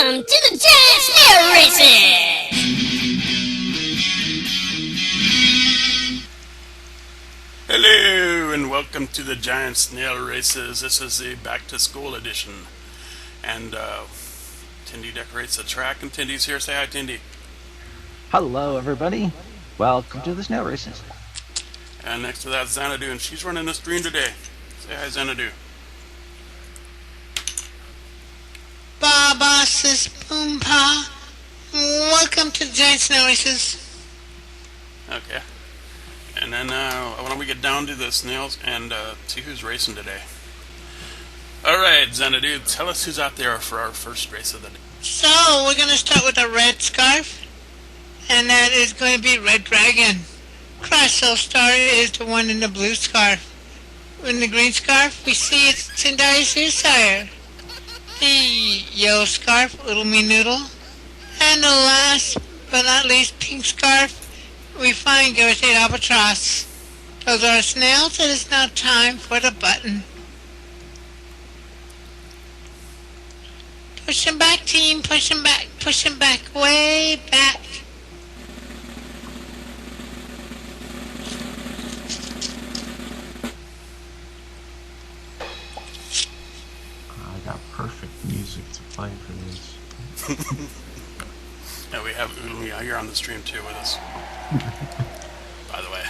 Welcome to the Giant Snail Races! Hello, and welcome to the Giant Snail Races. This is the Back to School edition. And Tindy decorates the track, and Tindy's here. Say hi, Tindy. Hello, everybody. Welcome to the Snail Races. And next to that, Xanadu, and she's running the stream today. Say hi, Xanadu. Baba says Boompa. Welcome to the Giant Snail Races. Okay. And then why don't we get down to the snails and see who's racing today. Alright, Xanadu, tell us who's out there for our first race of the day. So, we're going to start with a red scarf. And that is going to be Red Dragon. Crash Star is the one in the blue scarf. In the green scarf, we see it's Tendai Suicide. The yellow scarf, Little Me Noodle. And the last but not least pink scarf, we find Gareth Albatross. Those are our snails, and it's now time for the button. Push them back, team, push them back, way back. I got perfect music to play for this. And we have Ulumi out here on the stream too with us. By the way.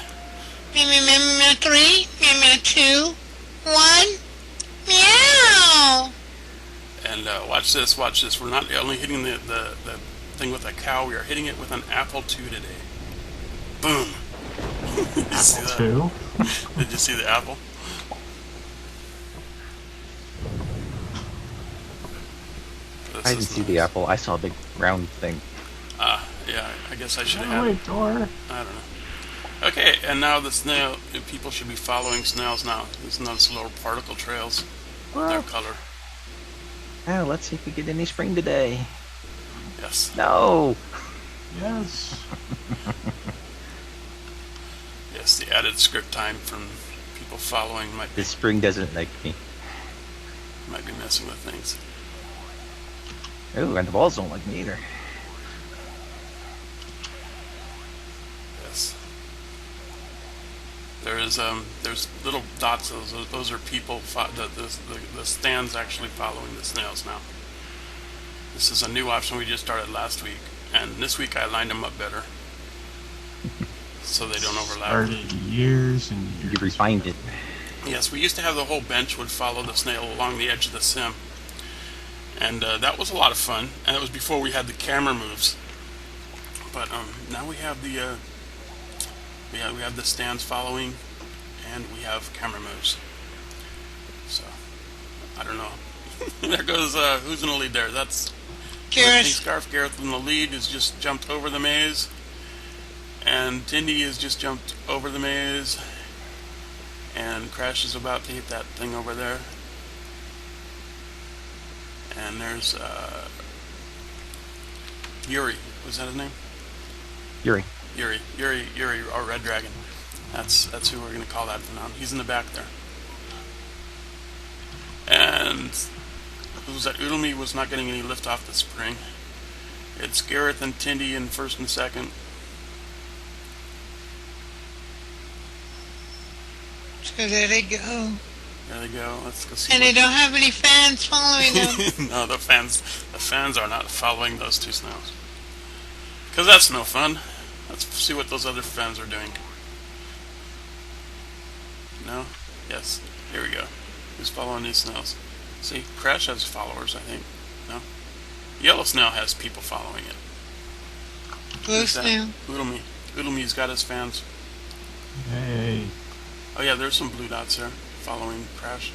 Meow, 3, meow, 2, 1, meow! And watch this. We're not only hitting the thing with a cow, we are hitting it with an apple too today. Boom! Did you see that? Two? Did you see the apple? I didn't see the apple. I saw a big round thing. Yeah, I guess I should have had it. Door. I don't know. Okay, and now the snail, people should be following snails now. These nice little particle trails, their color. Oh, let's see if we get any spring today. Yes. No! Yes. Yes, the added script time from people following might be This spring doesn't like me. messing with things. Oh, and the balls don't like me either. Yes. There's little dots. Those are people. The stands actually following the snails now. This is a new option we just started last week, and this week I lined them up better, so they don't overlap. Started years and years. You refined it. Yes, we used to have the whole bench would follow the snail along the edge of the sim, and that was a lot of fun. And it was before we had the camera moves. But now we have the we have the stands following, and we have camera moves. So I don't know. There goes who's in the lead there? That's Gareth. Scarf. Gareth in the lead has just jumped over the maze, and Tindy has just jumped over the maze, and Crash is about to hit that thing over there. And there's Yuri. Was that his name? Yuri. Yuri, or Red Dragon. That's who we're going to call that from now on. He's in the back there. And who's that? Ulumi was not getting any lift off the spring. It's Gareth and Tindy in first and second. So there they go. There they go. Let's go see. And they don't have any fans following them. No, the fans are not following those two snails. Because that's no fun. Let's see what those other fans are doing. No? Yes. Here we go. Who's following these snails? See, Crash has followers, I think. No? Yellow snail has people following it. Blue Who's that? snail. Ulumi. Ulumi's got his fans. Hey. Oh yeah, there's some blue dots there following Crash.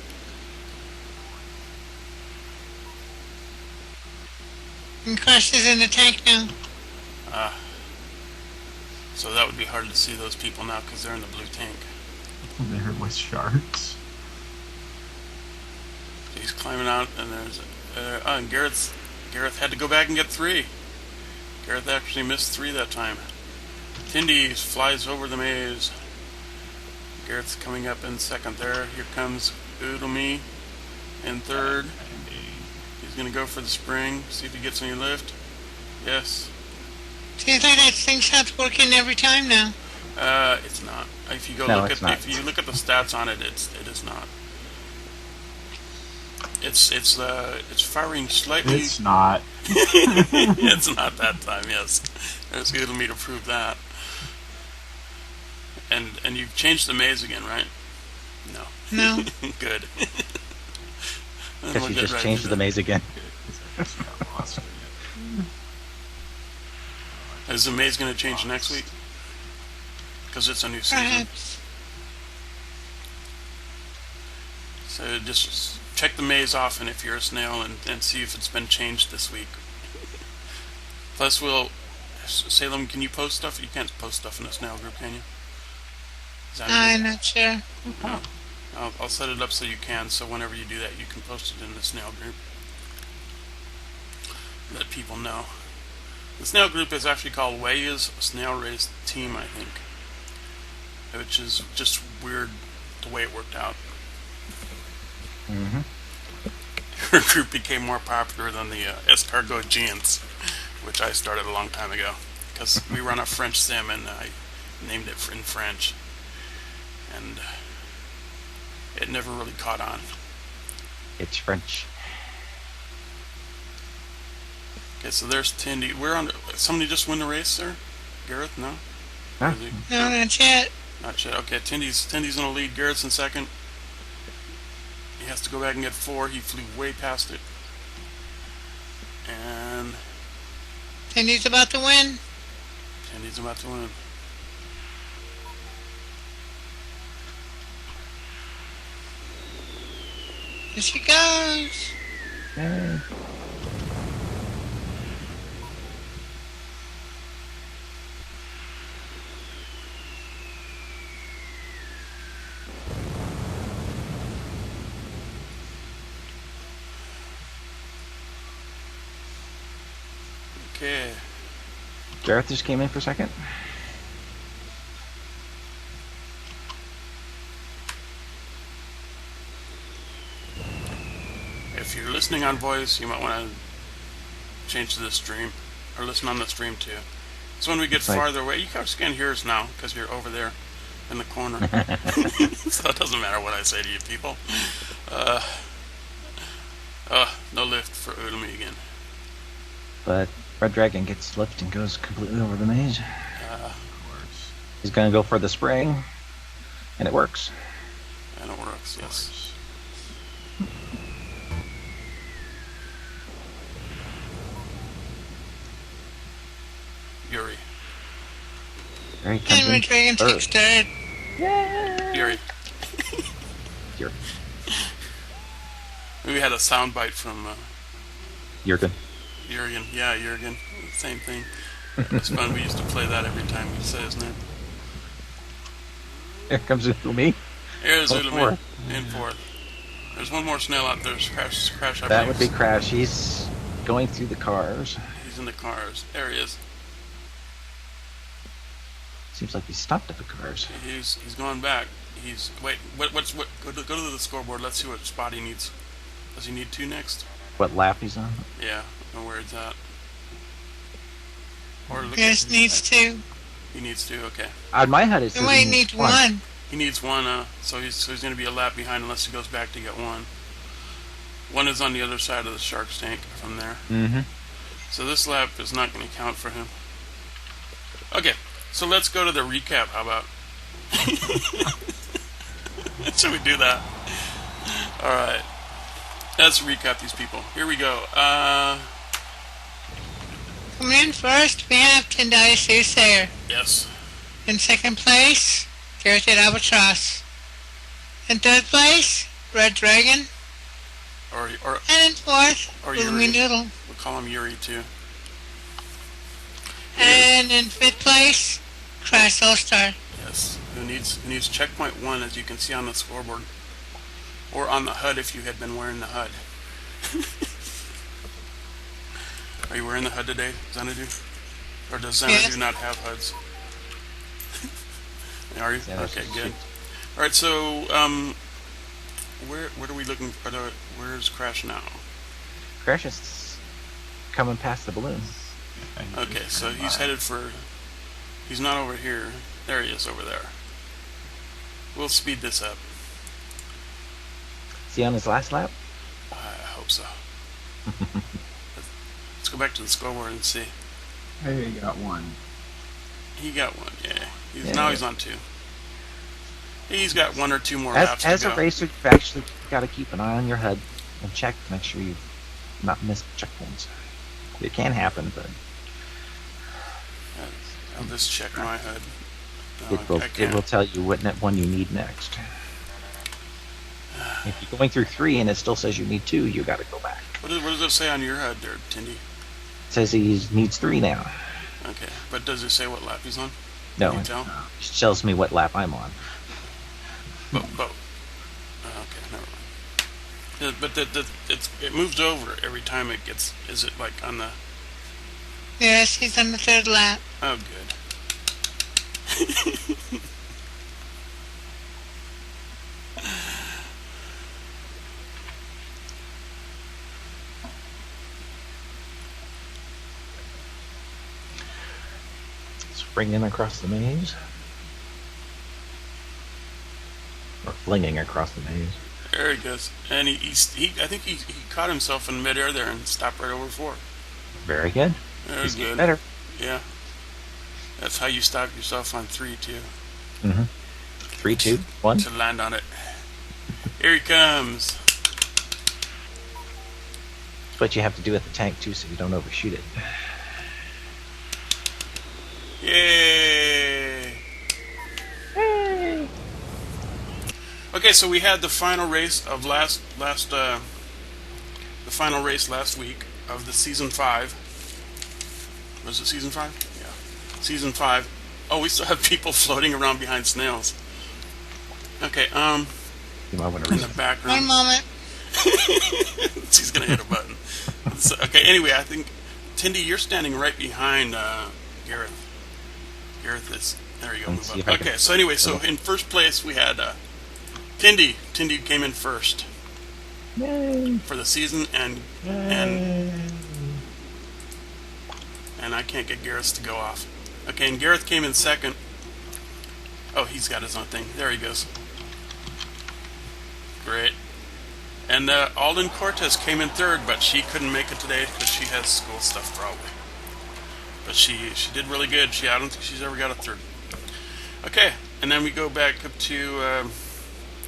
And Crash is in the tank now. So that would be hard to see those people now because they're in the blue tank. There with sharks. So he's climbing out, and there's and Gareth had to go back and get 3. Gareth actually missed 3 that time. Tindy flies over the maze. Garrett's coming up in second there. Here comes Ulumi in third. He's gonna go for the spring. See if he gets any lift. Yes. Seems like that thing stops working every time now. It's not. If you go No, look it's at not. if you look at the stats on it, it is not. It's firing slightly. It's not. It's not that time. Yes, there's good of me to prove that. And you've changed the maze again, right? No. No. Good. Guess you just changed the maze again. Is the maze going to change next week? Because it's a new season. Perhaps. So just check the maze often if you're a snail and see if it's been changed this week. Plus, Salem, can you post stuff? You can't post stuff in a snail group, can you? Is that I'm not sure. No. I'll set it up so you can, so whenever you do that, you can post it in the snail group. Let people know. The snail group is actually called Waya's Snail Race Team, I think. Which is just weird the way it worked out. Mm-hmm. Her group became more popular than the Escargot Giants, which I started a long time ago. Because we run a French sim and I named it in French. And it never really caught on. It's French. Okay, so there's Tindy. We're on. Somebody just win the race, sir? Gareth? No? Huh? Is he? No, not yet. Not yet. Okay, Tindy's in the lead. Garrett's in second. He has to go back and get 4. He flew way past it. And And he's about to win. Tindy's about to win. Here she goes. Yay. Okay. Gareth just came in for a second. If you're listening on voice, you might want to change to the stream, or listen on the stream too. So when we get Like- farther away, you guys can't hear us now because you're over there in the corner. So it doesn't matter what I say to you people. No lift for Ulumi again. But Red Dragon gets lift and goes completely over the maze. Works. He's gonna go for the spring, and it works. And it works, yes. Yuri. There he comes And Red in Dragon takes third. third. Yay! Yuri. Yuri. We had a soundbite from Jurgen. Jurgen. Yeah, Jurgen. Same thing. It's fun. We used to play that every time we say his name. Here comes me. Here's Oh, Ulumi fourth. in 4th. There's one more snail out there. Crash, I That believe. would be Crash. He's going through the cars. He's in the cars. There he is. Seems like he stopped at the cars. He's going back. Wait. What's Go to the scoreboard. Let's see what spot he needs. Does he need 2 next? What lap he's on? Yeah. I don't know where it's at. Or look. Yes, needs two. He needs 2. Okay. On my HUD it says And wait, he needs one. He needs 1. So he's going to be a lap behind unless he goes back to get 1. 1 is on the other side of the shark's tank from there. Mm-hmm. So this lap is not going to count for him. Okay, so let's go to the recap. How about? Should we do that? All right. Let's recap these people. Here we go. Coming in first, we have Tendai Soothsayer. Yes. In second place, Garrett Albatross. In third place, Red Dragon. Or And in fourth, Or Ulumi Yuri. Noodle. we'll call him Yuri too. And in fifth place, Crash All-Star. Yes. Who needs checkpoint 1, as you can see on the scoreboard, or on the HUD if you had been wearing the HUD. Are you wearing the HUD today, Xanadu? Or does Xanadu Yes. not have HUDs? Are you? Xanadu Okay, is good. sweet. All right, so where are we looking for? Where's Crash now? Precious coming past the balloon. Okay, so he's headed for... He's not over here. There he is over there. We'll speed this up. Is he on his last lap? I hope so. Let's go back to the scoreboard and see. Hey, got one. He got one, yeah. Yeah. Now he's on 2. He's got 1 or 2 more laps As to go. a racer, you've actually got to keep an eye on your HUD and check to make sure you've not missed checkpoints. It can happen, but I'll just check my HUD. No, I it can't. will tell you what one you need next. If you're going through 3 and it still says you need 2, you got to go back. What does it say on your HUD there, Tindy? It says he needs 3 now. Okay, but does it say what lap he's on? No, Can you it tell? tells me what lap I'm on. Okay, never mind. But it moves over every time it gets... Is it like on the... Yes, he's on the 3rd lap. Oh, good. Springing across the maze. Or flinging across the maze. There he goes. And I think he caught himself in midair there and stopped right over 4. Very good. There's good. Better. Yeah. That's how you stop yourself on 3, too. Mm-hmm. 3, 2, 1. To land on it. Here he comes. That's what you have to do at the tank, too, so you don't overshoot it. Yay! Hey! Okay, so we had the final race of the final race last week of the season 5. Was it season 5? Yeah. Season 5. Oh, we still have people floating around behind snails. Okay, You might want to in the background. One moment. He's gonna hit a button. So, okay, anyway, I think Tindy, you're standing right behind Gareth. Gareth is there. You go. Let's see Move if I up. can- Okay, so anyway, so in first place we had Tindy. Tindy came in first Yay! for the season, and I can't get Gareth to go off. Okay, and Gareth came in second. Oh, he's got his own thing. There he goes. Great. And Alden Cortez came in third, but she couldn't make it today because she has school stuff probably. But she did really good. I don't think she's ever got a third. Okay, and then we go back up to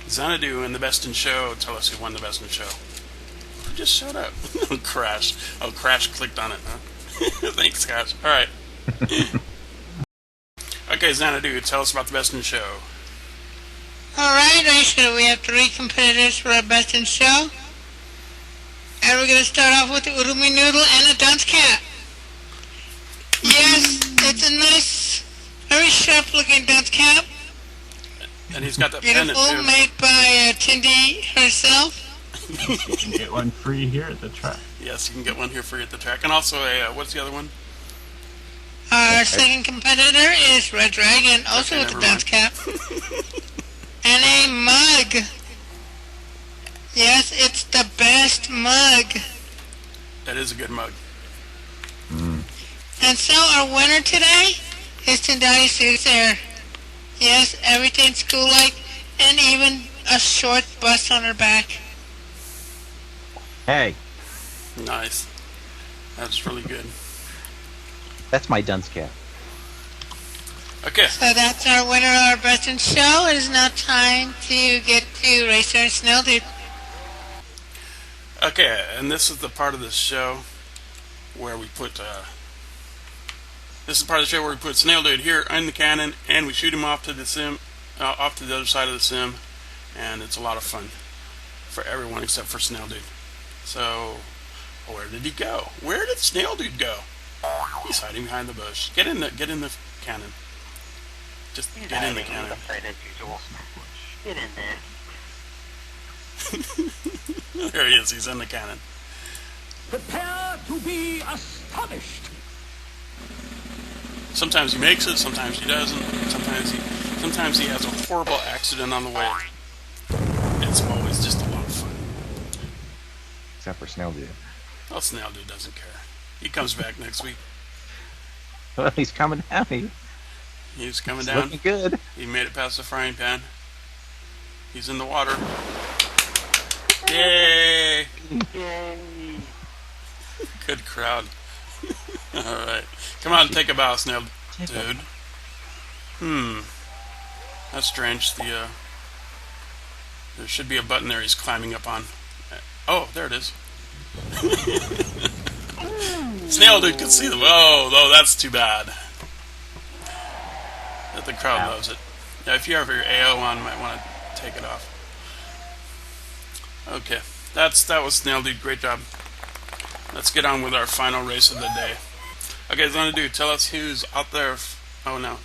Xanadu and the Best in Show. Tell us who won the Best in Show. Who just showed up? Crash. Oh, Crash clicked on it, huh? Thanks, Crash. All right. Okay, Xanadu, tell us about the Best in Show. Alright, Racer, we have 3 competitors for our Best in Show. And we're going to start off with the Urumi Noodle and a dunce cat. Yes, it's a nice, very sharp looking dunce cap. And he's got that pendant, Beautiful, too. made by Tindy herself. You can get one free here at the track. Yes, you can get one here free at the track. And also, what's the other one? Our second competitor is Red Dragon, also Okay, with a never dunce cap. And a mug. Yes, it's the best mug. That is a good mug. And so our winner today is Tendai Soothsayer. Yes, everything school-like, and even a short bust on her back. Hey, Nice. That's really good. that's my dunce cap. Okay. So that's our winner of our Best in Show. It is now time to get to Racer and Snail Dude. Okay, and this is the part of the show where we put Snail Dude here in the cannon, and we shoot him off to the sim, off to the other side of the sim, and it's a lot of fun for everyone except for Snail Dude. So, where did he go? Where did Snail Dude go? He's hiding behind the bush. Get in the cannon. Just get in the cannon. Get in there. There he is. He's in the cannon. Prepare to be astonished. Sometimes he makes it, sometimes he doesn't. Sometimes he has a horrible accident on the way. It's always just a lot of fun. Except for Snail Dude. Well, Snail dude doesn't care. He comes back next week. Well, he's coming down. He's coming He's down. looking good. He made it past the frying pan. He's in the water. Yay! Yay! Good crowd. Alright. Come on, take a bow, Snail dude. That's strange. There should be a button there he's climbing up on. Oh, there it is. Snail dude can see them. Oh, that's too bad. But the crowd loves it. Yeah, if you have your AO on, you might want to take it off. Okay, that was Snail dude. Great job. Let's get on with our final race of the day. Okay, Xanadu, tell us who's out there. Oh no,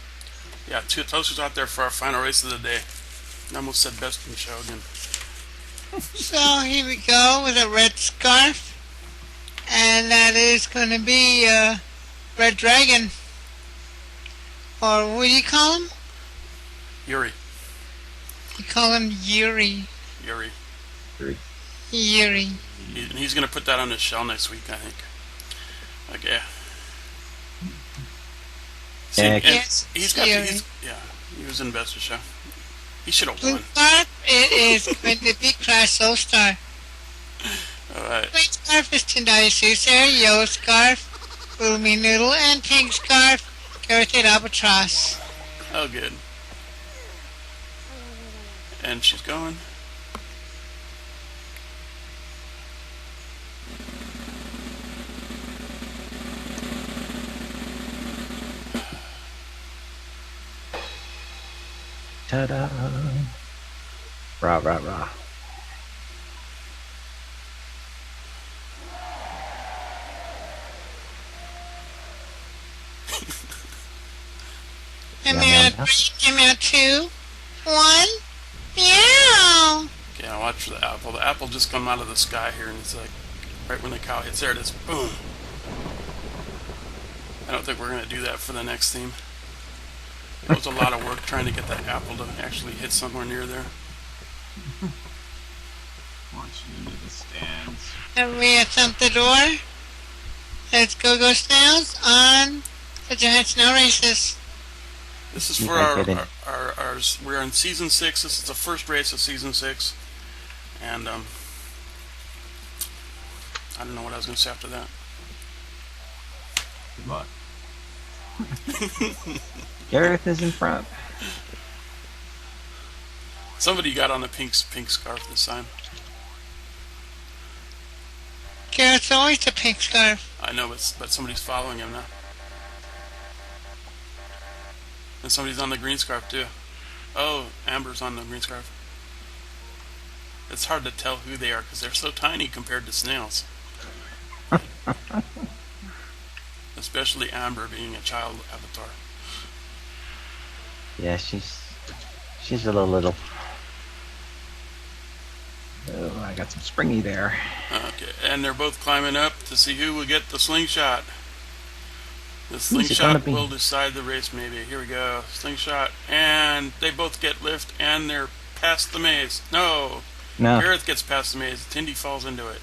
yeah, tell us who's out there for our final race of the day. I almost said best in show again. So here we go with a red scarf. And that is going to be Red Dragon. Or what do you call him? Yuri. You call him Yuri. Yuri. Yuri. He's going to put that on his shell next week, I think. Okay. See, Yeah, and yes, he's got. Yuri. He was in best of show. He should have Blue won. scarf, it is going to be Crash Soul Star. All right. Green scarf is Tendai Susar, yellow scarf, Bloomy Noodle, and pink scarf, Carroted Albatross. Oh, good. And she's going. Ta-da! Rah, rah, rah. And Meow, meow meow. 3, and meow 2, 1, meow! Okay, now watch for the apple. The apple just come out of the sky here, and it's like right when the cow hits there, it is boom. I don't think we're gonna do that for the next theme. It was a lot of work trying to get that apple to actually hit somewhere near there. Launching into the stands. And we have thumped the door. Let's go snails on the Giant Snail Races. This is You for might get in. our we're in season 6. This is the first race of season 6, and I don't know what I was gonna say after that. Good luck. Gareth is in front. Somebody got on a pink scarf this time. Garrett's always a pink scarf. I know, but somebody's following him now. And somebody's on the green scarf too. Oh, Amber's on the green scarf. It's hard to tell who they are because they're so tiny compared to snails. Especially Amber being a child avatar. Yeah, she's a little. Oh, I got some springy there. Okay, and they're both climbing up to see who will get the slingshot. The Who's it gonna slingshot be? will decide the race, maybe. Here we go. Slingshot, and they both get lift, and they're past the maze. No, No, Gareth gets past the maze. Tindy falls into it.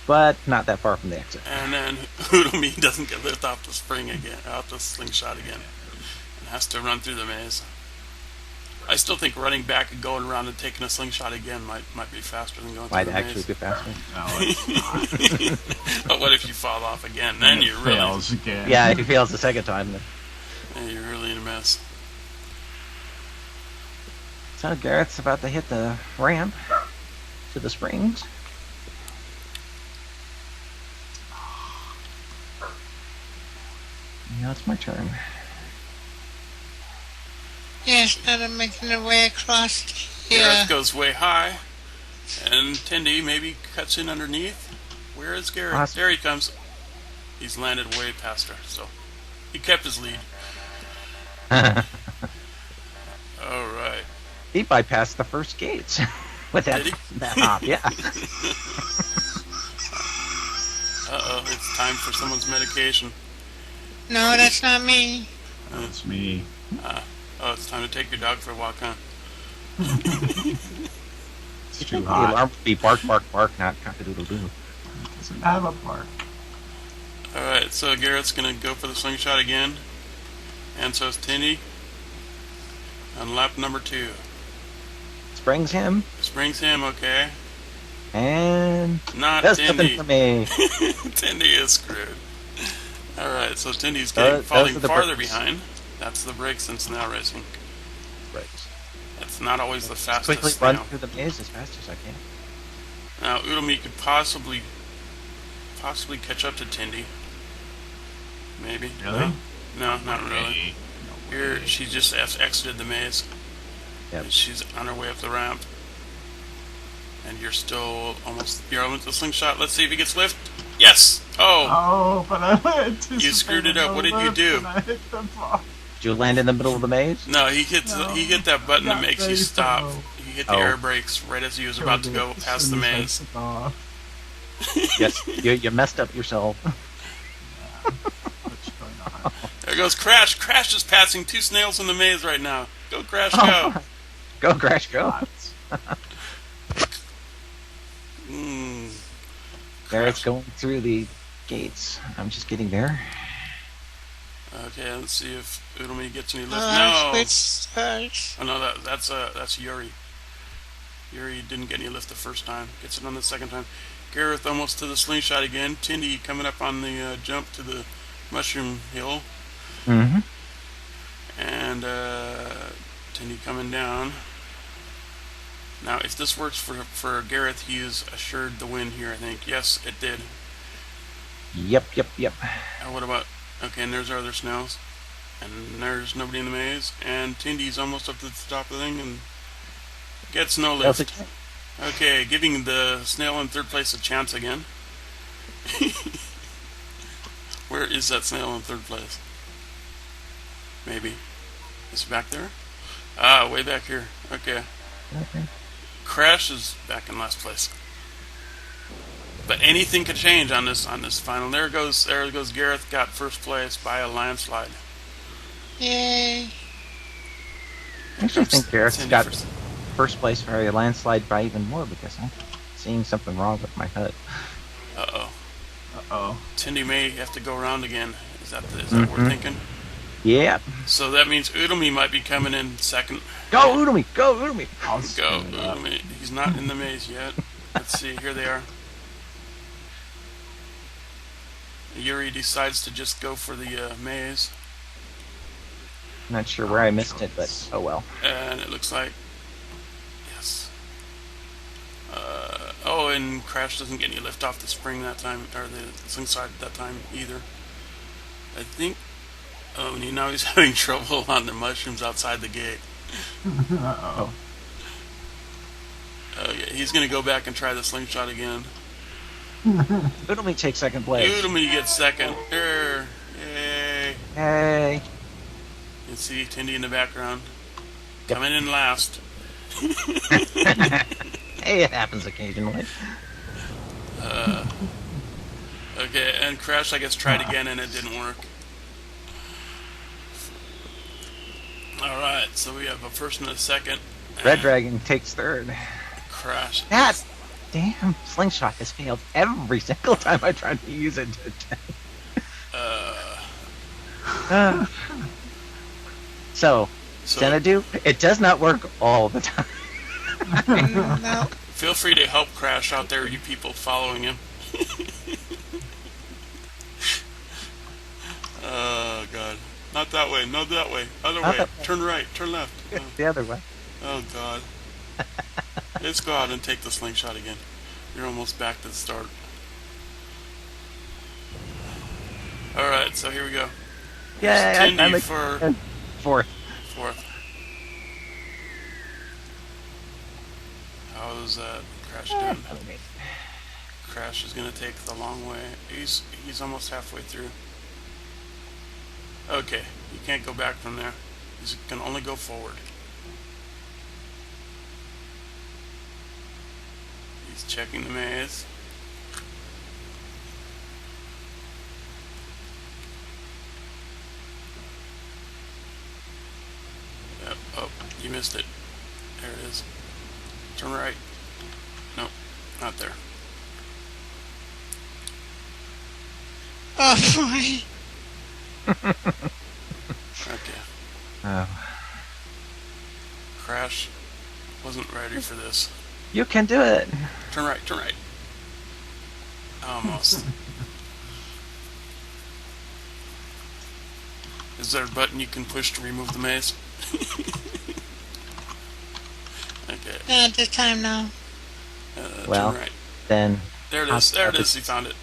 but not that far from the exit. And then Hoodlemy doesn't get lift off the spring again, off the slingshot again, and has to run through the maze. I still think running back and going around and taking a slingshot again might be faster than going Might through the actually maze. be faster. No, it's not. But what if you fall off again? Then it you're really, fails again. Yeah, if he fails the second time, then. you're really in a mess. So Gareth's about to hit the ramp to the springs. Now it's my turn. Yes, now they're making their way across the, Gareth goes way high, and Tindy maybe cuts in underneath. Where is Gareth? Awesome. There he comes. He's landed way past her, so he kept his lead. All right. He bypassed the first gates with that, Did he? that hop, yeah. Uh-oh, it's time for someone's medication. No, that's not me. That's me. Oh, it's time to take your dog for a walk, huh? It's too The hot. alarm would be bark, bark, bark, not cock-a-doodle-doo. doesn't have a park. Alright, so Garrett's gonna go for the slingshot again. And so is Tindy. On lap number 2. Springs him, Springs him, okay. and Not does nothing Tindy. for me. Tindy is screwed. Alright, so Tindy's Those falling are the farther brakes. behind. That's the brakes in snail racing. Breaks. It's not always the fastest Quickly snail. run through the maze as fast as I can. Now, Udemy could possibly catch up to Tindy. Maybe. Really? No, not really. No Here, way. she just exited the maze. Yep. And she's on her way up the ramp. And you're almost the slingshot. Let's see if he gets lift. Yes! Oh! Oh, but I You screwed it up. What did you do? I hit the ball. Did you land in the middle of the maze? No, he hit that button that Got makes you very stop. slow. He hit the Oh. air brakes right as he was about to go past the maze. Yes, you messed up yourself. What's going on? There goes Crash. Crash is passing 2 snails in the maze right now. Go, Crash, Oh. go. Go, Crash, go. Mm. Garrett's going through the gates. I'm just getting there. Okay, let's see if Udemy gets any lift. Oh, No. switch stars. Oh no, that's Yuri. Yuri didn't get any lift the first time. Gets it on the second time. Gareth almost to the slingshot again. Tindy coming up on the jump to the mushroom hill. Mm-hmm. And Tindy coming down. Now, if this works for Gareth, he is assured the win here, I think. Yes, it did. Yep. What about... Okay, and there's our other snails. And there's nobody in the maze. And Tindy's almost up to the top of the thing and gets no That's lift. Okay, giving the snail in third place a chance again. Where is that snail in third place? Maybe. Is it back there? Ah, way back here. Okay. Crash is back in last place. But anything could change on this final. There goes Gareth, got first place by a landslide. Yay. I actually think Garrett's Tindy got first. first place for a landslide by even more because I'm seeing something wrong with my HUD. Uh-oh. Uh-oh. Tindy may have to go around again. Is that what we're thinking? Yep. So that means Udemy might be coming in second. Go, Udemy! Go, Udemy! I'll Go, screw it up. Udemy. He's not in the maze yet. Let's see, here they are. Yuri decides to just go for the maze. Not sure where I missed it, but oh well. And it looks like... Yes. Oh, and Crash doesn't get any lift off the spring that time, or the slingshot that time either. I think... Oh, and now he's having trouble on the mushrooms outside the gate. Uh-oh. Oh, yeah, he's going to go back and try the slingshot again. Udemy takes second place. Udemy gets second. Yay. Hey. You can see Tindy in the background. Yep. Coming in last. Hey, it happens occasionally. Okay, and Crash, I guess, tried again and it didn't work. Alright, so we have a first and a second. Red and Dragon takes third. Crash. That damn slingshot has failed every single time I tried to use it today. So, Xanadu, it does not work all the time. No. Feel free to help Crash out there, you people following him. Oh, God. Not that way, not that way. Other Not way. that way. Turn right, turn left. Oh, The other way. oh, God. Let's go out and take the slingshot again. You're almost back to the start. Alright, so here we go. Yeah, Tindy I'm for fourth. fourth. How's Crash doing? Crash is going to take the long way. He's almost halfway through. Okay, you can't go back from there. You can only go forward. He's checking the maze. Yep. Oh, you missed it. There it is. Turn right. Nope, not there. Oh boy. Okay. Oh. Crash. Wasn't ready for this. You can do it. Turn right, turn right. Almost. Is there a button you can push to remove the maze? Okay. Not this time now. Well, turn right. Then There it is. There it is. He found it.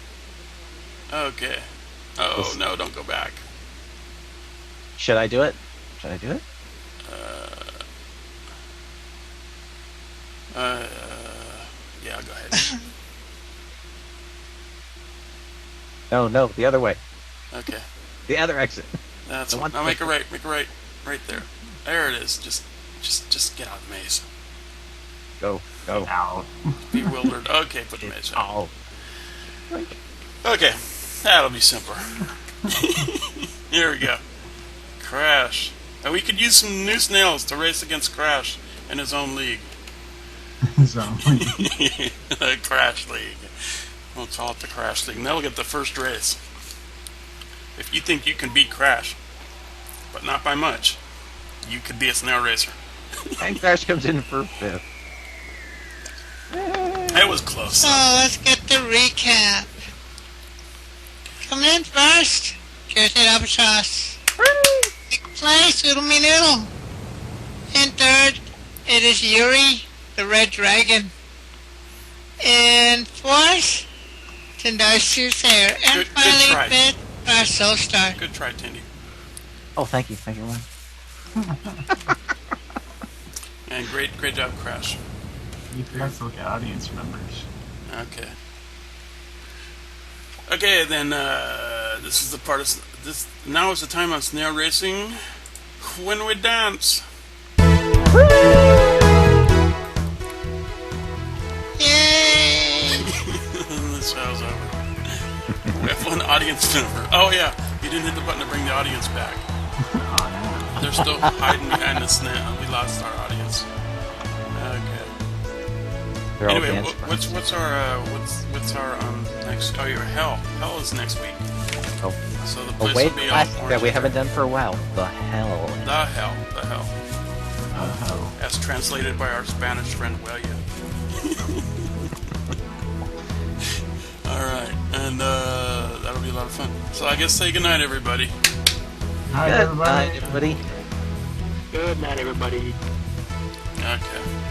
Okay. Oh, no, don't go back. should I do it? Should I do it? Yeah, go ahead. No, the other way. Okay. The other exit. That's The one. one- Now make a right. Make a right. Right there. There it is. Just get out of the maze. Go. Out. Bewildered. Okay, put the maze It's out. all. Okay, that'll be simpler. Here we go. Crash. And we could use some new snails to race against Crash in his own league. So, The Crash League. We'll call it the Crash League. And they'll get the first race. If you think you can beat Crash, but not by much, you could be a snail racer. And Crash comes in for fifth. It was close. So let's get the recap. Coming in first, Carrot Up Sauce. Sixth place, Oodle Me Noodle. In third, it is Yuri, the Red Dragon. In fourth, Tendai Soothsayer. And Good try. finally, fifth, our Soul Star. Good try, Tindy. Oh, thank you very much. And great job, Crash. you forgot to look at audience members. Okay. Okay, then this is the part of this. Now is the time on snail racing when we dance. Yay! This show's over. We have one audience member. Oh yeah, you didn't hit the button to bring the audience back. Oh, no. They're still hiding behind the snail. We lost our audience. Okay. They're all Anyway, dancing. what's our next? Oh, your hell. Hell is next week. Oh, So the place wait, will be last all thing that we orange. haven't done for a while. The hell. The hell. Oh, As translated by our Spanish friend Welia. Alright, and that'll be a lot of fun. So I guess say goodnight, everybody. hi Good everybody. night, everybody. Good night, everybody. Okay.